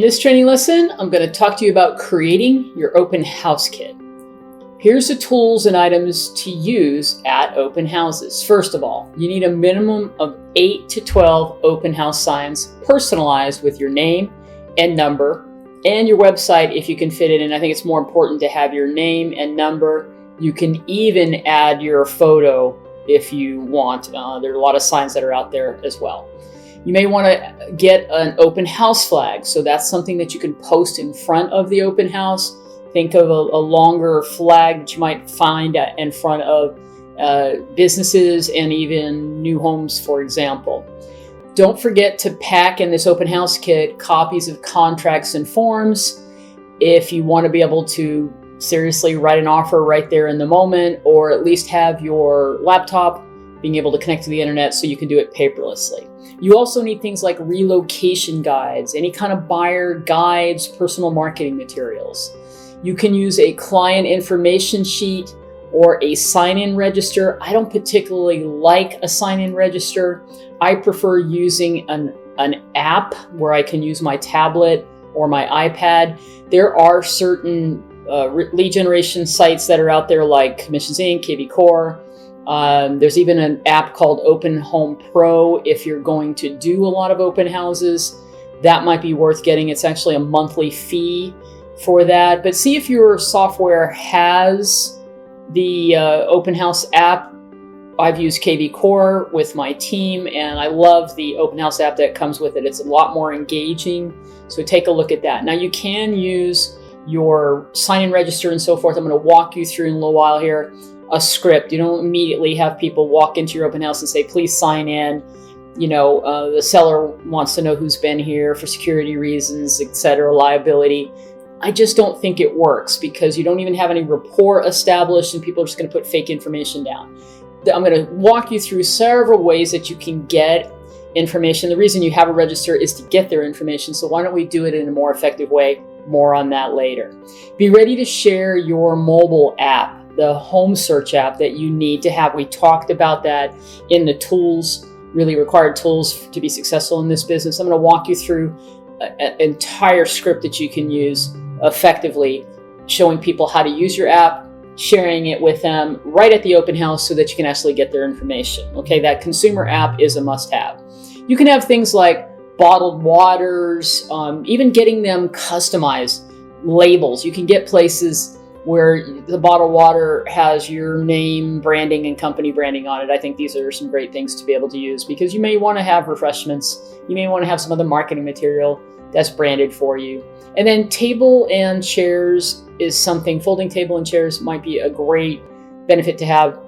this training lesson, I'm going to talk to you about creating your open house kit. Here's the tools and items to use at open houses. First of all, you need a minimum of 8 to 12 open house signs personalized with your name and number and your website if you can fit it in. I think it's more important to have your name and number. You can even add your photo if you want. There are a lot of signs that are out there as well. You may want to get an open house flag. So that's something that you can post in front of the open house. Think of a longer flag that you might find in front of businesses and even new homes, for example. Don't forget to pack in this open house kit copies of contracts and forms if you want to be able to seriously write an offer right there in the moment, or at least have your laptop being able to connect to the internet so you can do it paperlessly. You also need things like relocation guides, any kind of buyer guides, personal marketing materials. You can use a client information sheet or a sign-in register. I don't particularly like a sign-in register. I prefer using an app where I can use my tablet or my iPad. There are certain lead generation sites that are out there like Commissions Inc., KV Core. There's even an app called Open Home Pro if you're going to do a lot of open houses. That might be worth getting. It's actually a monthly fee for that. But see if your software has the Open House app. I've used KV Core with my team, and I love the Open House app that comes with it. It's a lot more engaging. So take a look at that. Now you can use your sign-in register and so forth. I'm going to walk you through in a little while here a script. You don't immediately have people walk into your open house and say, please sign in. The seller wants to know who's been here for security reasons, etc., liability. I just don't think it works because you don't even have any rapport established and people are just going to put fake information down. I'm going to walk you through several ways that you can get information. The reason you have a register is to get their information. So why don't we do it in a more effective way? More on that later. Be ready to share your mobile app, the home search app that you need to have. We talked about that in the tools, really required tools to be successful in this business. I'm going to walk you through an entire script that you can use effectively, showing people how to use your app, sharing it with them right at the open house so that you can actually get their information. Okay, that consumer app is a must-have. You can have things like bottled waters, even getting them customized labels. You can get places where the bottled water has your name, branding, and company branding on it. I think these are some great things to be able to use because you may want to have refreshments. You may want to have some other marketing material that's branded for you. And then table and chairs is something. Folding table and chairs might be a great benefit to have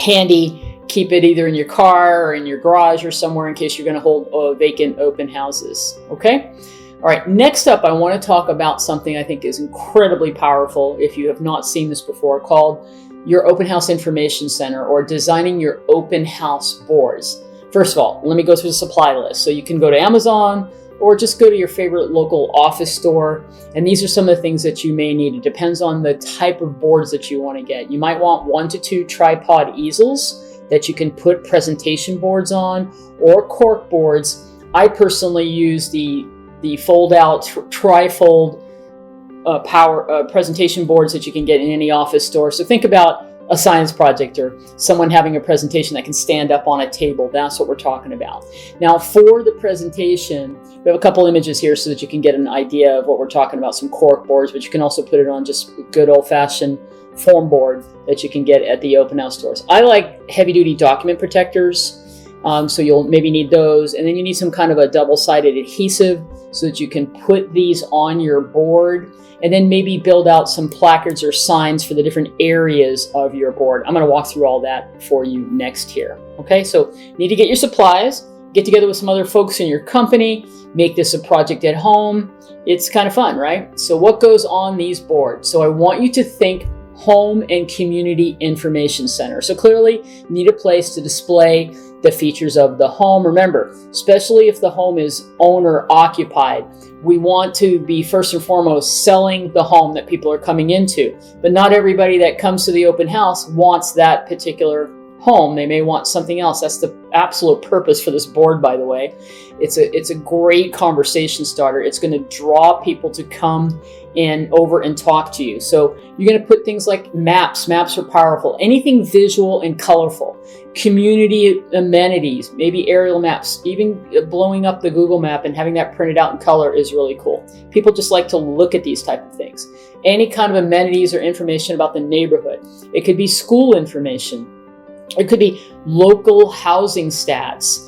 handy. Keep it either in your car or in your garage or somewhere in case you're going to hold vacant open houses. Okay? All right, next up, I want to talk about something I think is incredibly powerful if you have not seen this before, called your Open House Information Center or designing your open house boards. First of all, let me go through the supply list. So you can go to Amazon or just go to your favorite local office store. And these are some of the things that you may need. It depends on the type of boards that you want to get. You might want 1 to 2 tripod easels that you can put presentation boards on, or cork boards. I personally use the fold-out trifold power presentation boards that you can get in any office store. So think about a science project or someone having a presentation that can stand up on a table. That's what we're talking about. Now for the presentation, we have a couple images here so that you can get an idea of what we're talking about, some cork boards, but you can also put it on just good old-fashioned foam board that you can get at the open house stores. I like heavy-duty document protectors. So you'll maybe need those, and then you need some kind of a double-sided adhesive so that you can put these on your board, and then maybe build out some placards or signs for the different areas of your board. I'm going to walk through all that for you next here. Okay, so you need to get your supplies, get together with some other folks in your company, make this a project at home. It's kind of fun, right? So what goes on these boards? So I want you to think home and community information center. So clearly you need a place to display the features of the home. Remember, especially if the home is owner occupied, we want to be first and foremost selling the home that people are coming into. But not everybody that comes to the open house wants that particular home. They may want something else. That's the absolute purpose for this board, by the way. It's a great conversation starter. It's going to draw people to come in over and talk to you. So you're going to put things like maps. Maps are powerful. Anything visual and colorful. Community amenities, maybe aerial maps. Even blowing up the Google map and having that printed out in color is really cool. People just like to look at these type of things. Any kind of amenities or information about the neighborhood. It could be school information. It could be local housing stats.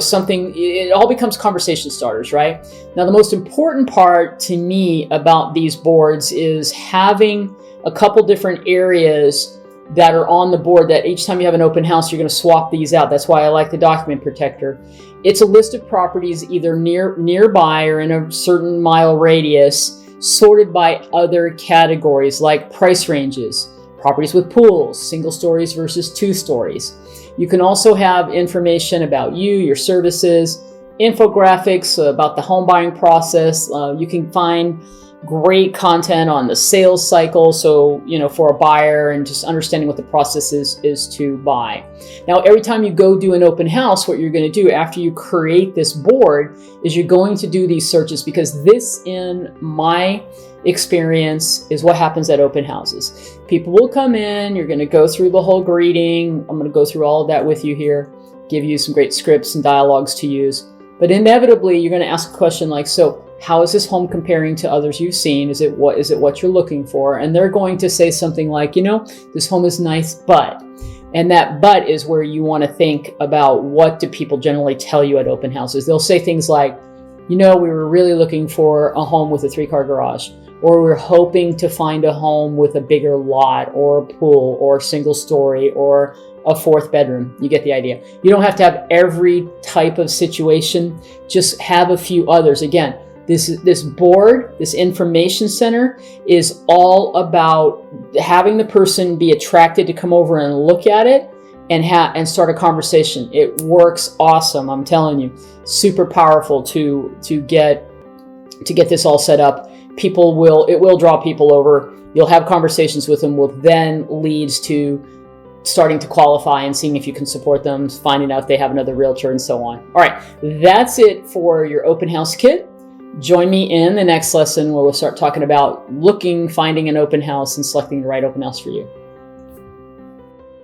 Something, it all becomes conversation starters, right? Now, the most important part to me about these boards is having a couple different areas that are on the board that each time you have an open house, you're going to swap these out. That's why I like the document protector. It's a list of properties either nearby or in a certain mile radius, sorted by other categories like price ranges, properties with pools, single stories versus 2 stories. You can also have information about you, your services, infographics about the home buying process. You can find great content on the sales cycle. So, for a buyer and just understanding what the process is to buy. Now, every time you go do an open house, what you're going to do after you create this board is you're going to do these searches, because this, in my experience, is what happens at open houses. People will come in, you're going to go through the whole greeting. I'm going to go through all of that with you here, give you some great scripts and dialogues to use. But inevitably, you're going to ask a question like, so how is this home comparing to others you've seen? Is it what you're looking for? And they're going to say something like, this home is nice, but. And that but is where you want to think about, what do people generally tell you at open houses? They'll say things like, we were really looking for a home with a 3-car garage, or we're hoping to find a home with a bigger lot or a pool or single story or a 4th bedroom. You get the idea. You don't have to have every type of situation. Just have a few others. Again, this board, this information center, is all about having the person be attracted to come over and look at it and start a conversation. It works awesome. I'm telling you, super powerful to get this all set up. It will draw people over. You'll have conversations with them, will then leads to starting to qualify and seeing if you can support them, finding out if they have another realtor, and so on. All right, that's it for your open house kit. Join me in the next lesson where we'll start talking about finding an open house and selecting the right open house for you.